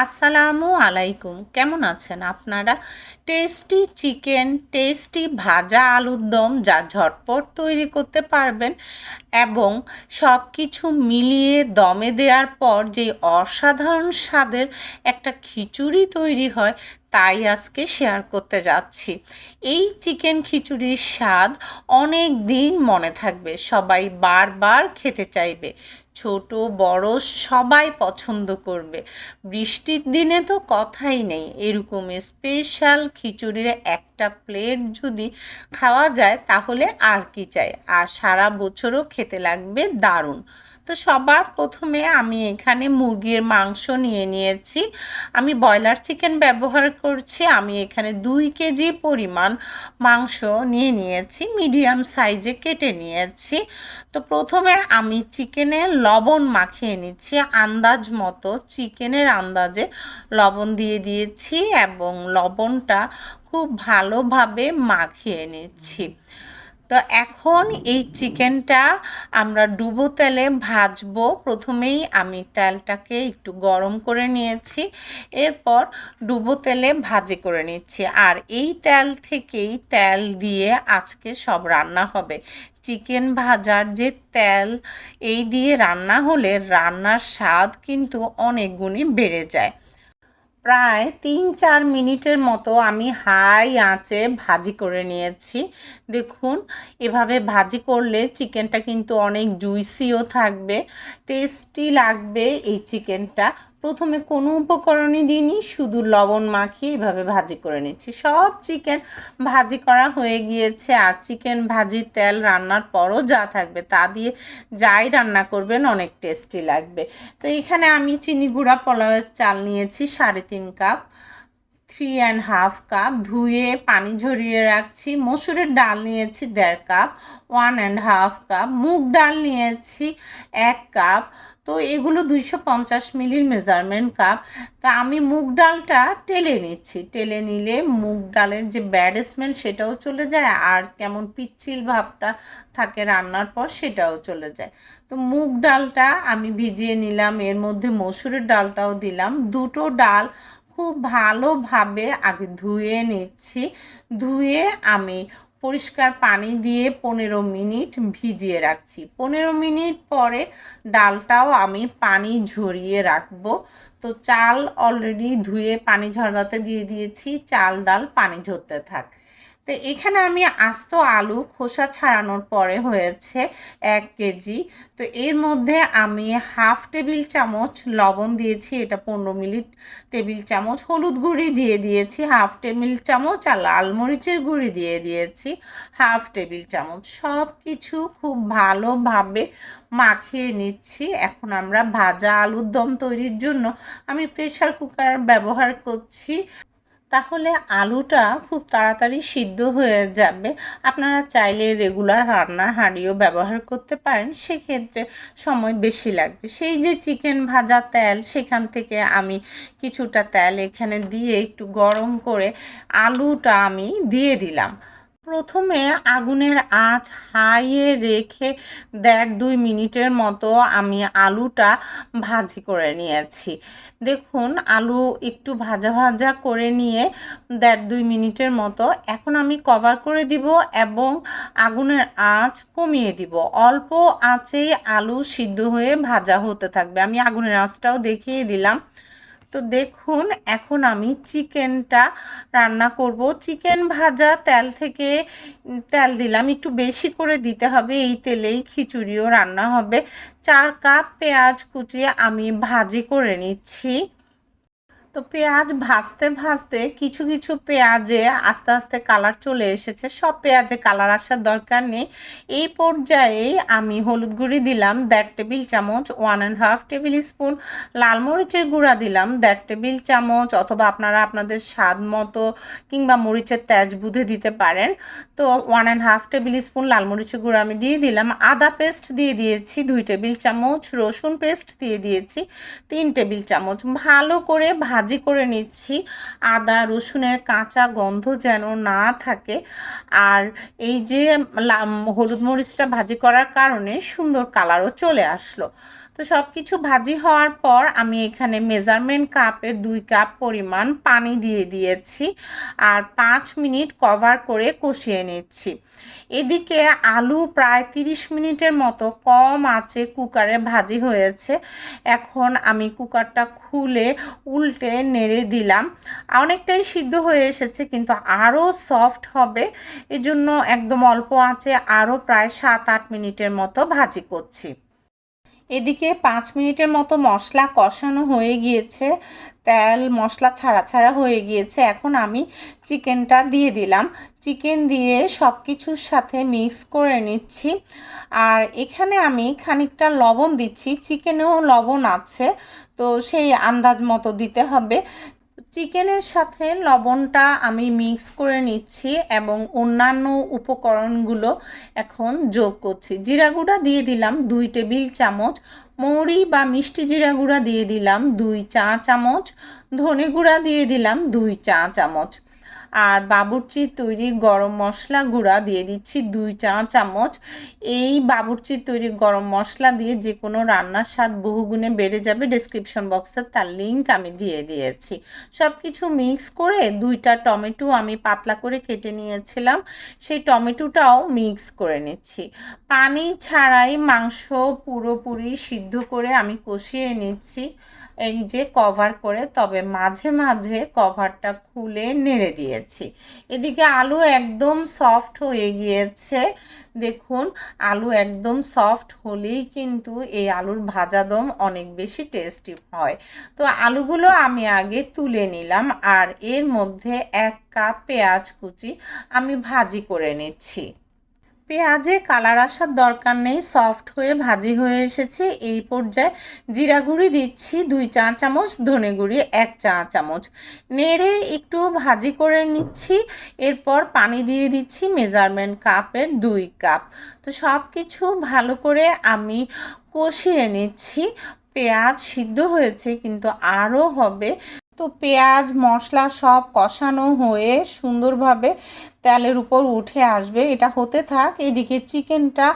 আসসালামু আলাইকুম, কেমন আছেন আপনারা? টেস্টি চিকেন, টেস্টি ভাজা আলুর দম যা ঝটপট তৈরি করতে পারবেন এবং সব কিছু মিলিয়ে দমে দেওয়ার পর যে অসাধারণ স্বাদের একটা খিচুড়ি তৈরি হয়, তাই আজকে শেয়ার করতে যাচ্ছি। এই চিকেন খিচুড়ির স্বাদ অনেক দিন মনে থাকবে, সবাই বারবার খেতে চাইবে, ছোট বড় সবাই পছন্দ করবে। বৃষ্টির দিনে তো কথাই নেই, এরকম স্পেশাল খিচুড়ির একটা প্লেট যদি খাওয়া যায় তাহলে আর কি চাই, আর সারা বছরও খেতে লাগবে দারুণ। তো সবার প্রথমে আমি এখানে মুরগির মাংস নিয়ে নিয়েছি। আমি ব্রয়লার চিকেন ব্যবহার করছি। আমি এখানে 2 কেজি পরিমাণ মাংস নিয়ে নিয়েছি, মিডিয়াম সাইজে কেটে নিয়েছি। তো প্রথমে আমি চিকেনের লবণ মাখিয়ে নিচ্ছি, আন্দাজ মতো চিকেনের আন্দাজে লবণ দিয়ে দিয়েছি এবং লবণটা খুব ভালোভাবে মাখিয়ে নিচ্ছি। তো এখন এই চিকেনটা আমরা ডুবো তেলে ভাজবো। প্রথমেই আমি তেলটাকে একটু গরম করে নিয়েছি, এরপর ডুবো তেলে ভাজি করে নিচ্ছি। আর এই তেল থেকেই তেল দিয়ে আজকে সব রান্না হবে। চিকেন ভাজার যে তেল, এই দিয়ে রান্না হলে রান্নার স্বাদ কিন্তু অনেক গুণই বেড়ে যায়। প্রায় 3-4 মিনিটের মতো আমি হাই আঁচে ভাজি করে নিয়েছি। দেখুন, এভাবে ভাজি করলে চিকেনটা কিন্তু অনেক জুইসিও থাকবে, টেস্টি লাগবে এই চিকেনটা। প্রথমে কোনো উপকরণই দিইনি, শুধু লবণ মাখিয়ে এভাবে ভাজি করে নিচ্ছি। সব চিকেন ভাজি করা হয়ে গিয়েছে, আর চিকেন ভাজির তেল রান্নার পরও যা থাকবে তা দিয়ে যাই রান্না করবেন অনেক টেস্টি লাগবে। তো এখানে আমি চিনি গুঁড়া পোলাওয়ের চাল নিয়েছি 3.5 কাপ, 3.5 কাপ ধুয়ে পানি ঝরিয়ে রাখছি। মসুরের ডাল নিয়েছি 1.5 কাপ, 1.5 কাপ মুগ ডাল নিয়েছি 1 কাপ। তো এগুলো 250 মিলির মেজারমেন্ট কাপ। তা আমি মুগ ডালটা টেলে নিচ্ছি, টেলে নিলে মুগ ডালের যে ব্যাড স্মেল সেটাও চলে যায়, আর কেমন পিচ্ছিল ভাবটা থাকে রান্নার পর সেটাও চলে যায়। তো মুগ ডালটা আমি ভিজিয়ে নিলাম, এর মধ্যে মসুরের ডালটাও দিলাম। দুটো ডাল খুব ভালোভাবে আগে ধুয়ে নিচ্ছি। ধুয়ে আমি পরিষ্কার পানি দিয়ে 15 মিনিট ভিজিয়ে রাখছি। 15 মিনিট পরে ডালটাও আমি পানি ঝরিয়ে রাখবো। তো চাল অলরেডি ধুয়ে পানি ঝরাতে দিয়ে দিয়েছি, চাল ডাল পানি ঝরতে থাক। তো এখানে আমি আস্ত আলু খোসা ছাড়ানোর পরে হয়েছে 1 কেজি। তো এর মধ্যে আমি 1/2 টেবিল চামচ লবণ দিয়েছি, এটা 15 মিলি টেবিল চামচ। হলুদ গুঁড়ি দিয়ে দিয়েছি 1/2 টেবিল চামচ, আর লাল মরিচের গুঁড়ি দিয়ে দিয়েছি 1/2 টেবিল চামচ। সব কিছু খুব ভালোভাবে মাখিয়ে নিচ্ছি। এখন আমরা ভাজা আলুর দম তৈরির জন্য আমি প্রেসার কুকার ব্যবহার করছি, তাহলে আলুটা খুব তাড়াতাড়ি সিদ্ধ হয়ে যাবে। আপনারা চাইলে রেগুলার রান্নার হাঁড়িও ব্যবহার করতে পারেন, সেক্ষেত্রে সময় বেশি লাগবে। সেই যে চিকেন ভাজা তেল, সেখান থেকে আমি কিছুটা তেল এখানে দিয়ে একটু গরম করে আলুটা আমি দিয়ে দিলাম। প্রথমে আগুনের আঁচ হাইয়ে রেখে 1.5-2 মিনিটের মতো আমি আলুটা ভাজি করে নিয়েছি। দেখুন, আলু একটু ভাজা ভাজা করে নিয়ে 1.5-2 মিনিটের মতো এখন আমি কভার করে দিব এবং আগুনের আঁচ কমিয়ে দিব। অল্প আঁচেই আলু সিদ্ধ হয়ে ভাজা হতে থাকবে। আমি আগুনের আঁচটাও দেখিয়ে দিলাম। তো দেখুন, এখন আমি চিকেনটা রান্না করব। চিকেন ভাজা তেল থেকে তেল দিলাম, একটু বেশি করে দিতে হবে, এই তেলেই খিচুড়িও রান্না হবে। 4 কাপ পেঁয়াজ কুচিয়ে আমি ভাজি করে নিচ্ছি। তো পেঁয়াজ ভাজতে ভাজতে কিছু কিছু পেঁয়াজে আস্তে আস্তে কালার চলে এসেছে, সব পেঁয়াজে কালার আসার দরকার নেই। এই পর্যায়ে আমি হলুদ গুঁড়ি দিলাম 1.5 টেবিল চামচ, 1.5 টেবিল স্পুন লাল মরিচের গুঁড়া দিলাম 1.5 টেবিল চামচ, অথবা আপনারা আপনাদের স্বাদ মতো কিংবা মরিচের তেজ বুঝে দিতে পারেন। তো 1.5 টেবিল স্পুন লাল মরিচের গুঁড়া আমি দিয়ে দিলাম। আদা পেস্ট দিয়ে দিয়েছি 2 টেবিল চামচ, রসুন পেস্ট দিয়ে দিয়েছি 3 টেবিল চামচ। ভালো করে ভাজি করে নিচ্ছি, আদা রসুনের কাঁচা গন্ধ যেন না থাকে। আর এই যে হলুদ মরিচটা ভাজি করার কারণে সুন্দর কালারও চলে আসলো। তো সব কিছু ভাজি হওয়ার পর আমি এখানে মেজারমেন্ট কাপের 2 কাপ পরিমাণ পানি দিয়ে দিয়েছি আর 5 মিনিট কভার করে কষিয়ে নিচ্ছি। এদিকে আলু প্রায় 30 মিনিটের মতো কম আঁচে কুকারে ভাজি হয়েছে। এখন আমি কুকারটা খুলে উল্টে নেড়ে দিলাম। অনেকটাই সিদ্ধ হয়ে এসেছে, কিন্তু আরও সফট হবে, এজন্য একদম অল্প আঁচে আরও প্রায় 7-8 মিনিটের মতো ভাজি করছি। এদিকে 5 মিনিটের মতো মশলা কষানো হয়ে গিয়েছে, তেল মশলা ছাড়া ছাড়া হয়ে গিয়েছে। এখন আমি চিকেনটা দিয়ে দিলাম। চিকেন দিয়ে সব কিছুর সাথে মিক্স করে নিচ্ছি। আর এখানে আমি খানিকটা লবণ দিচ্ছি, চিকেনেও লবণ আছে, তো সেই আন্দাজ মতো দিতে হবে। চিকেনের সাথে লবণটা আমি মিক্স করে নিচ্ছি এবং অন্যান্য উপকরণগুলো এখন যোগ করছি। জিরা গুঁড়া দিয়ে দিলাম 2 টেবিল চামচ, মৌরি বা মিষ্টি জিরা গুঁড়া দিয়ে দিলাম 2 চা চামচ, ধনে গুঁড়া দিয়ে দিলাম 2 চা চামচ, আর বাবুর্চির তৈরি গরম মশলা গুঁড়া দিয়ে দিচ্ছি 2 চা চামচ। এই বাবুর্চির তৈরি গরম মশলা দিয়ে যে কোনো রান্নার স্বাদ বহুগুণে বেড়ে যাবে। ডেসক্রিপশন বক্সে তার লিঙ্ক আমি দিয়ে দিয়েছি। সব কিছু মিক্স করে 2টা টমেটো আমি পাতলা করে কেটে নিয়েছিলাম, সেই টমেটোটাও মিক্স করে নিচ্ছি। পানি ছাড়াই মাংস পুরোপুরি সিদ্ধ করে আমি কষিয়ে নিচ্ছি, এই যে কভার করে, তবে মাঝে মাঝে কভারটা খুলে নেড়ে দিয়েছি। এদিকে আলু একদম সফট হয়ে গিয়েছে। দেখুন, আলু একদম সফট হলেই কিন্তু এই আলুর ভাজা দম অনেক বেশি টেস্টি হয়। তো আলুগুলো আমি আগে তুলে নিলাম আর এর মধ্যে 1 কাপ পেঁয়াজ কুচি আমি ভাজি করে নিচ্ছি। পেঁয়াজে কালার আসার দরকার নেই, সফট হয়ে ভাজি হয়ে এসেছে। এই পর্যায়ে জিরা গুঁড়ি দিচ্ছি 2 চা চামচ, ধনে গুঁড়ি 1 চা চামচ, নেড়ে একটু ভাজি করে নিচ্ছি। এরপর পানি দিয়ে দিচ্ছি মেজারমেন্ট কাপের 2 কাপ। তো সব কিছু ভালো করে আমি কষিয়ে নিচ্ছি। পেঁয়াজ সিদ্ধ হয়েছে, কিন্তু আরও হবে। তো পেঁয়াজ মশলা সব কষানো হয়ে সুন্দরভাবে তেলের উপর উঠে আসবে, এটা হতে থাক। এদিকে চিকেনটা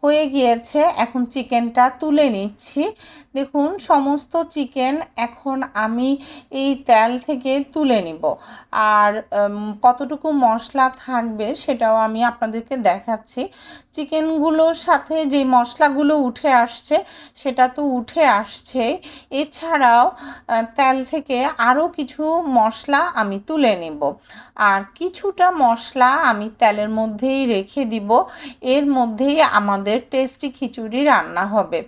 হয়ে গিয়েছে, এখন চিকেনটা তুলে নিচ্ছি। দেখুন, সমস্ত চিকেন এখন আমি এই তেল থেকে তুলে নিব, আর কতটুকু মশলা থাকবে সেটাও আমি আপনাদেরকে দেখাচ্ছি। চিকেনগুলোর সাথে যে মশলাগুলো উঠে আসছে সেটা তো উঠে আসছে, এছাড়াও তেল থেকে আরও কিছু মশলা আমি তুলে নেব, আর কিছুটা মশলা আমি তেলের মধ্যেই রেখে দিব। এর মধ্যেই আমাদের টেস্টি খিচুড়ি রান্না হবে।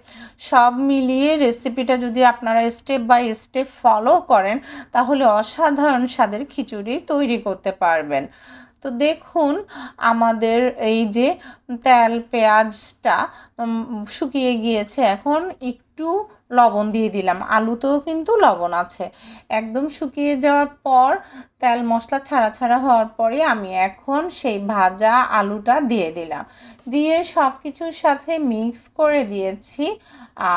সব মিলিয়ে রেসিপিটা যদি আপনারা স্টেপ বাই স্টেপ ফলো করেন, তাহলে অসাধারণ স্বাদের খিচুড়ি তৈরি করতে পারবেন। তো দেখুন, আমাদের এই যে তেল পেঁয়াজটা শুকিয়ে গিয়েছে। এখন একটু লবণ দিয়ে দিলাম, আলুতেও কিন্তু লবণ আছে। একদম শুকিয়ে যাওয়ার পর তেল মশলা ছাড়া ছাড়া হওয়ার পরে আমি এখন সেই ভাজা আলুটা দিয়ে দিলাম, দিয়ে সব কিছুর সাথে মিক্স করে দিয়েছি।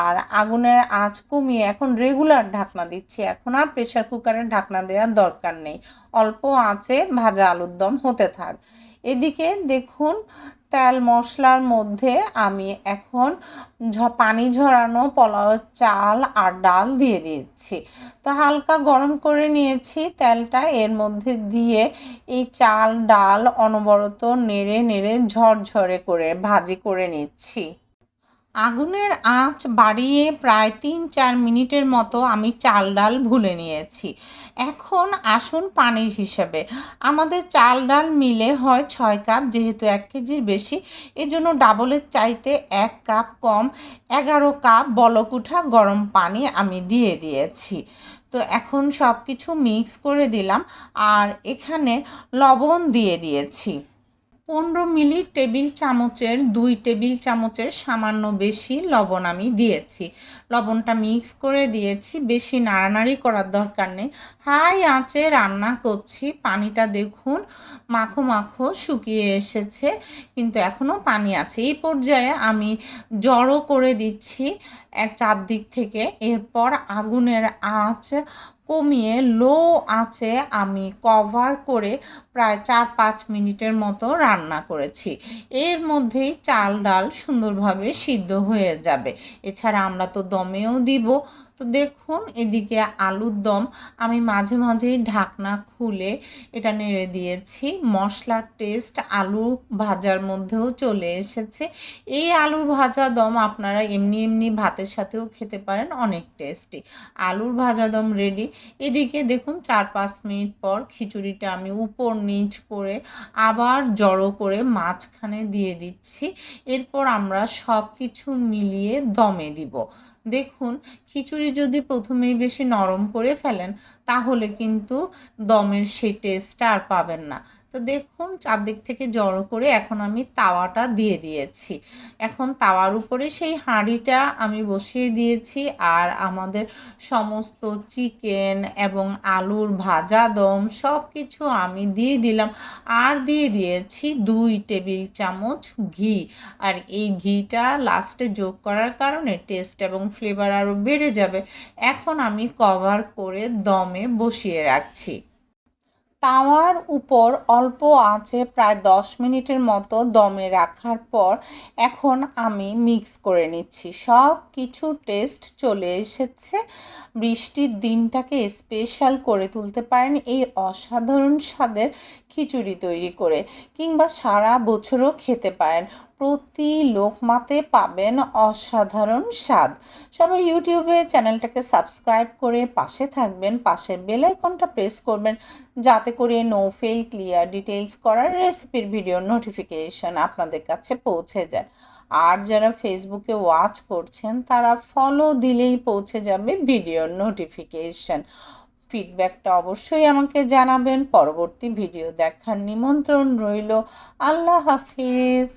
আর আগুনের আঁচ কমিয়ে এখন রেগুলার ঢাকনা দিচ্ছি। এখন আর প্রেশার কুকারে ঢাকনা দেওয়ার দরকার নেই, অল্প আঁচে ভাজা আলুর দম হতে থাক। এদিকে দেখুন, তেল মশলার মধ্যে আমি এখন পানি ঝরানো পোলাওয়ের চাল আর ডাল দিয়ে দিচ্ছি। তো হালকা গরম করে নিয়েছি তেলটা, এর মধ্যে দিয়ে এই চাল ডাল অনবরত নেড়ে নেড়ে ঝরঝরে করে ভাজি করে নিচ্ছি। আগুনের আঁচ বাড়িয়ে প্রায় 3-4 মিনিটের মতো আমি চাল ডাল ভুলে নিয়েছি। এখন আসুন পানির হিসাবে। আমাদের চাল ডাল মিলে হয় 6 কাপ, যেহেতু 1 কেজির বেশি, এজন্য ডাবলের চাইতে 1 কাপ কম 11 কাপ বলক উঠা গরম পানি আমি দিয়ে দিয়েছি। তো এখন সব কিছু মিক্স করে দিলাম, আর এখানে লবণ দিয়ে দিয়েছি 15 মিলি টেবিল চামচের 2 টেবিল চামচের সামান্য বেশি লবণ আমি দিয়েছি। লবণটা মিক্স করে দিয়েছি, বেশি নাড়ানাড়ি করার দরকার নেই। হাই আঁচে রান্না করছি। পানিটা দেখুন মাখো মাখো শুকিয়ে এসেছে, কিন্তু এখনও পানি আছে। এই পর্যায়ে আমি জড়ো করে দিচ্ছি চারদিক থেকে। এরপর আগুনের আঁচ কমিয়ে লো আঁচে আমি কভার করে প্রায় 4-5 মিনিটের মতো রান্না করেছি। এর মধ্যেই চাল ডাল সুন্দরভাবে সিদ্ধ হয়ে যাবে। এছাড়া আমরা তো দমেও দিব। তো দেখুন এদিকে আলুর দম আমি মাঝে মাঝেই ঢাকনা খুলে এটা নেড়ে দিয়েছি। মশলার টেস্ট আলু ভাজার মধ্যেও চলে এসেছে। এই আলুর ভাজা দম আপনারা এমনি এমনি ভাতের সাথেও খেতে পারেন, অনেক টেস্টি। আলুর ভাজা দম রেডি। এদিকে দেখুন 4-5 মিনিট পর খিচুড়িটা আমি উপর নিচ করে আবার জড়ো করে মাঝখানে দিয়ে দিচ্ছি। এরপর আমরা সব কিছু মিলিয়ে দমে দিব। দেখুন খিচুড়ি যদি প্রথমেই বেশি নরম করে ফেলেন তাহলে কিন্তু দমের সেই টেস্টটা আর পাবেন না। তো দেখুন চারদিক থেকে জড়ো করে এখন আমি তাওয়াটা দিয়ে দিয়েছি। এখন তাওয়ার উপরে সেই হাঁড়িটা আমি বসিয়ে দিয়েছি আর আমাদের সমস্ত চিকেন এবং আলুর ভাজা দম সব কিছু আমি দিয়ে দিলাম। আর দিয়ে দিয়েছি 2 টেবিল চামচ ঘি। আর এই ঘিটা লাস্টে যোগ করার কারণে টেস্ট এবং ফ্লেভার আরও বেড়ে যাবে। এখন আমি কভার করে দমে বসিয়ে রাখছি। তাওয়ার উপর অল্প আঁচে প্রায় 10 মিনিটের মতো দমে রাখার পর এখন আমি মিক্স করে নিচ্ছি। সব কিছু টেস্ট চলে এসেছে। বৃষ্টির দিনটাকে স্পেশাল করে তুলতে পারেন এই অসাধারণ স্বাদের খিচুড়ি তৈরি করে, কিংবা সারা বছরও খেতে পারেন। প্রতি লোকমাতে পাবেন অসাধারণ স্বাদ। সবাই ইউটিউবে চ্যানেলটাকে সাবস্ক্রাইব করে পাশে থাকবেন, পাশের বেল আইকনটা প্রেস করবেন যাতে করে নো ফেল ক্লিয়ার ডিটেলস করার রেসিপির ভিডিও নোটিফিকেশন আপনাদের কাছে পৌঁছে যায়। আর যারা ফেসবুকে ওয়াচ করছেন তারা ফলো দিলেই পৌঁছে যাবে ভিডিওর নোটিফিকেশন। ফিডব্যাকটা অবশ্যই আমাকে জানাবেন। পরবর্তী ভিডিও দেখার নিমন্ত্রণ রইল। আল্লাহ হাফিজ।